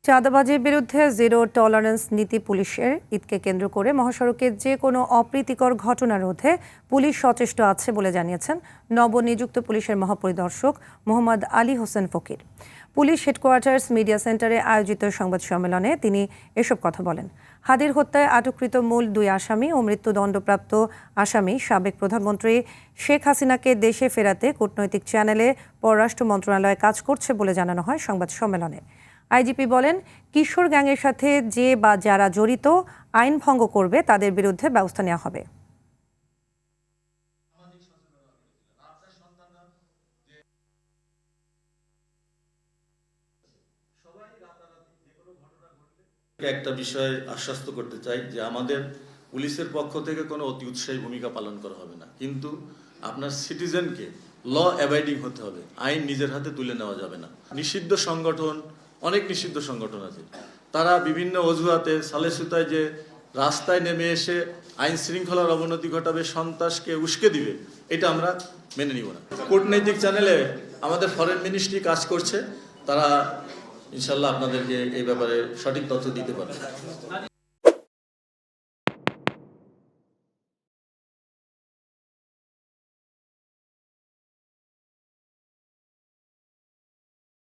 চাঁদাবাজির বিরুদ্ধে zero tolerance নীতি পুলিশের ঈদকে কেন্দ্র করে মহাসড়কের যে কোনো অপ্রীতিকর ঘটনা রোধে পুলিশ সচেষ্ট আছে বলে জানিয়েছেন নবনিযুক্ত পুলিশের মহাপরিদর্শক মোহাম্মদ আলী হোসেন ফকির। পুলিশ হেডকোয়ার্টার্স মিডিয়া সেন্টারে আয়োজিত সংবাদ সম্মেলনে তিনি এসব কথা বলেন। হাদির হত্যায় আটককৃত মূল 2 আসামি ও মৃত্যুদণ্ডপ্রাপ্ত আসামি সাবেক প্রধানমন্ত্রী শেখ হাসিনাকে দেশে ফেরাতে কূটনৈতিক চ্যানেলে পররাষ্ট্র মন্ত্রণালয় কাজ করছে বলে জানানো হয় সংবাদ সম্মেলনে। আইজিপি বলেন, কিশোর গ্যাংয়ের সাথে যে বা যারা জড়িত আইন ভঙ্গ করবে তাদের বিরুদ্ধে ব্যবস্থা নেওয়া হবে। একটা বিষয় আশ্বস্ত করতে চাই যে আমাদের পুলিশের পক্ষ থেকে কোনো অতি উৎসাহী ভূমিকা পালন করা হবে না, কিন্তু আপনার সিটিজেনকে ল অ্যাবাইডিং হতে হবে, আইন নিজের হাতে তুলে নেওয়া যাবে না। নিষিদ্ধ সংগঠন, অনেক নিষিদ্ধ সংগঠন আছে, তারা বিভিন্ন অজুহাতে সালেসুতায় যে রাস্তায় নেমে এসে আইন শৃঙ্খলার অবনতি ঘটাবে, সন্ত্রাসকে উস্কে দিবে, এটা আমরা মেনে নিব না। কূটনৈতিক চ্যানেলে আমাদের ফরেন মিনিস্ট্রি কাজ করছে, তারা ইনশাল্লাহ আপনাদেরকে এই ব্যাপারে সঠিক তথ্য দিতে পারবে।